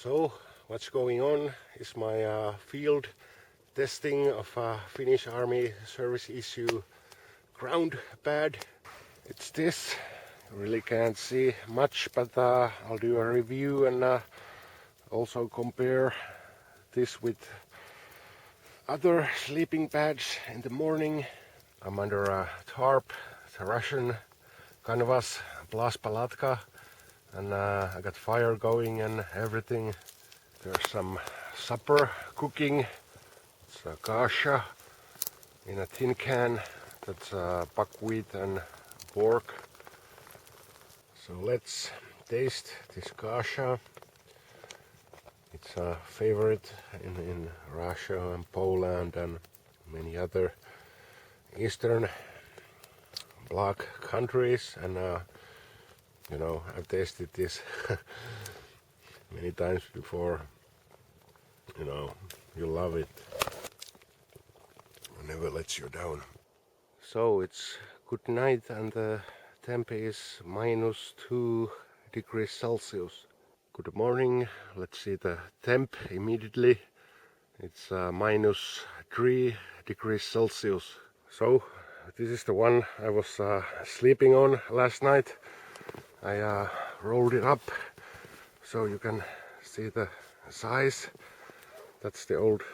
So what's going on is my field testing of Finnish Army service issue ground pad. It's this. You really can't see much, but I'll do a review and also compare this with other sleeping pads in the morning. I'm under a tarp, it's a Russian canvas plus palatka, and I got fire going and everything. There's some supper cooking. It's a kasha in a tin can. That's buckwheat and pork. So let's taste this kasha. It's a favorite in Russia and Poland and many other Eastern Bloc countries, and you know, I've tasted this many times before. You know, you love it. It never lets you down. So it's good night and the temp is -2 degrees Celsius. Good morning. Let's see the temp immediately. It's -3 degrees Celsius. So this is the one I was sleeping on last night. I rolled it up so you can see the size. That's the old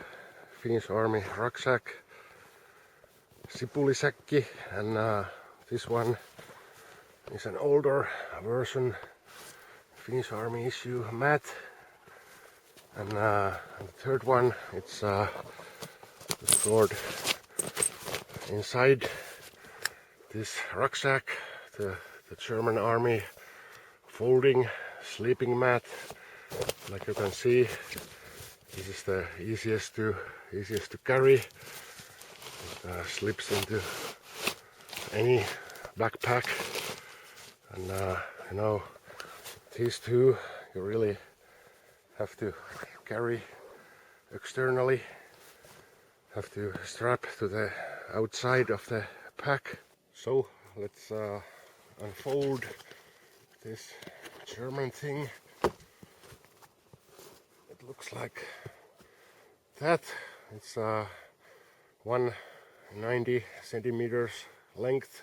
Finnish Army rucksack, sipulisäkki, and this one is an older version, Finnish Army issue mat, and the third one, it's stored inside this rucksack, the German Army folding sleeping mat. Like you can see, this is the easiest to carry. It slips into any backpack, and you know, these two you really have to carry externally. Have to strap to the outside of the pack. So let's unfold this German thing. It looks like that. It's 190 centimeters length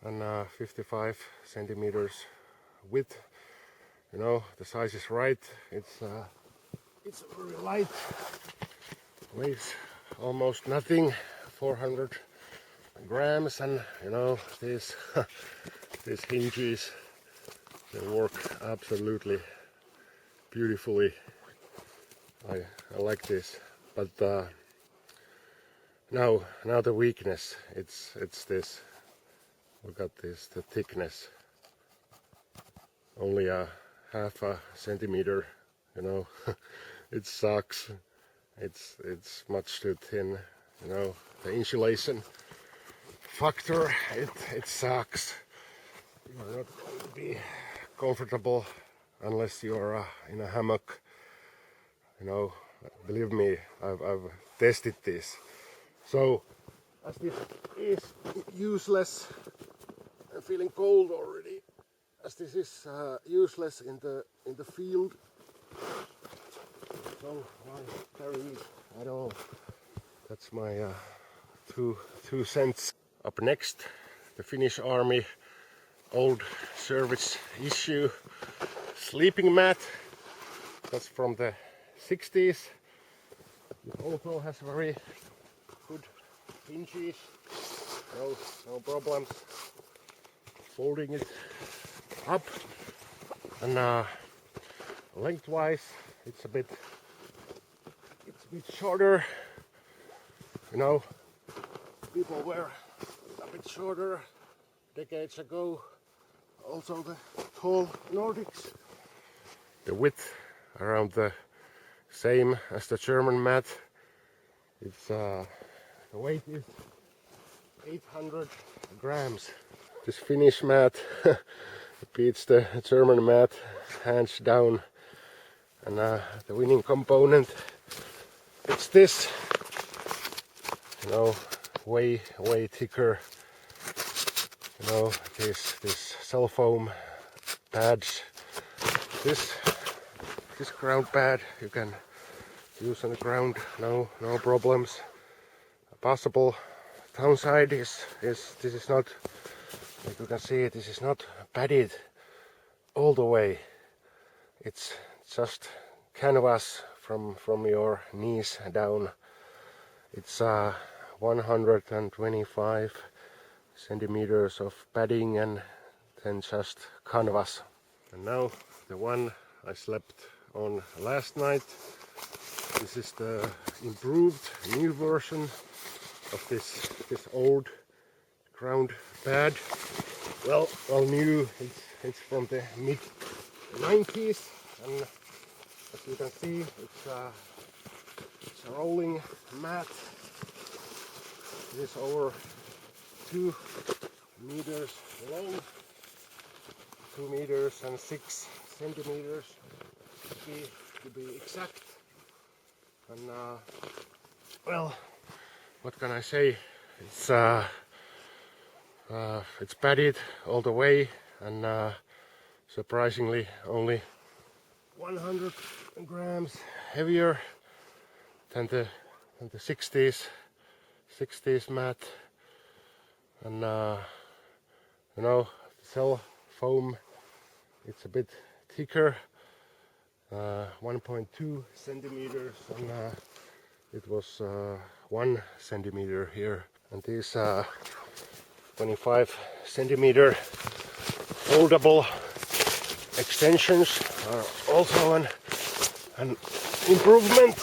and 55 centimeters width. You know, the size is right. It's very light. Weighs almost nothing, 400 grams, and you know, these these hinges, they work absolutely beautifully. I like this, but now the weakness, it's this. Look at this, the thickness, only a half a centimeter. You know, it sucks. It's much too thin. You know, the insulation factor, it sucks. You're not going to be comfortable unless you're in a hammock. You know, believe me, I've tested this. So, as this is useless, I'm feeling cold already. As this is useless in the field, so why carry it at all? That's my 2 cents. Up next, the Finnish Army old service issue sleeping mat. That's from the 60s. It also has very good hinges. No problems folding it up, and lengthwise it's a bit shorter. You know, people were a bit shorter decades ago. Also the tall Nordics. The width around the same as the German mat. It's the weight is 800 grams. This Finnish mat beats the German mat hands down, and the winning component, it's this. You know, way thicker. You know, these cell foam pads. This this ground pad you can use on the ground, no problems. A possible downside is this is not, like you can see, this is not padded all the way. It's just canvas from your knees down. It's 125 centimeters of padding and then just canvas. And now the one I slept on last night. This is the improved new version of this old ground pad. Well, new. It's from the mid 90s, and as you can see, it's a rolling mat. It is over 2 meters long, 2 meters and 6 centimeters to be exact. And well, what can I say? It's padded all the way, and surprisingly only 100 grams heavier than the 60s mat. And you know, the cell foam, it's a bit thicker, 1.2 centimeters, and it was 1 centimeter here. And these 25 centimeter foldable extensions are also an improvement.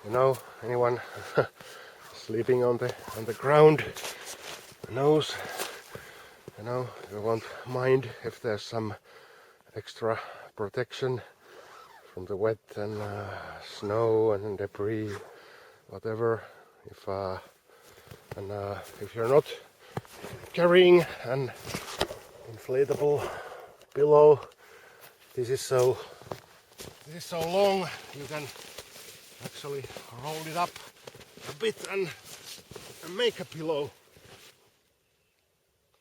You know, anyone sleeping on the ground knows, you know, you won't mind if there's some extra protection from the wet and snow and debris, whatever. If you're not carrying an inflatable pillow, this is so long, you can actually roll it up a bit and make a pillow.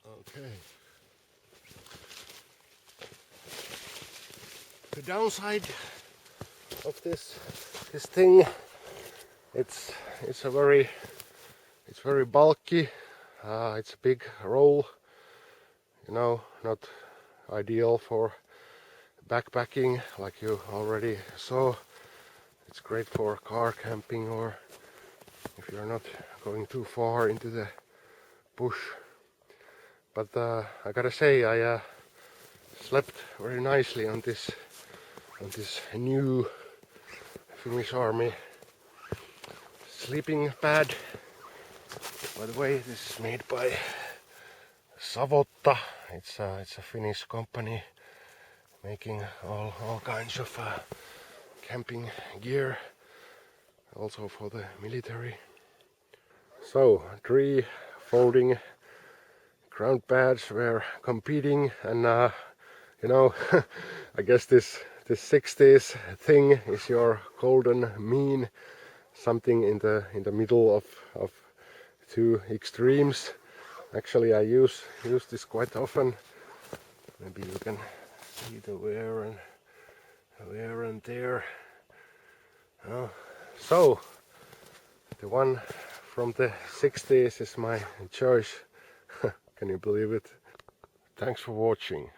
Okay. The downside of this thing, it's very bulky. It's a big roll, you know, not ideal for backpacking like you already saw. It's great for car camping or if you're not going too far into the bush. But I gotta say, I slept very nicely on this new Finnish Army sleeping pad. By the way, this is made by Savotta. It's a Finnish company making all kinds of camping gear, also for the military. So 3 folding ground pads were competing, and you know, I guess this 60s thing is your golden mean, something in the middle of 2 extremes. Actually, I use this quite often. Maybe you can see the wear and tear. So the one from the 60s is my choice. Can you believe it? Thanks for watching.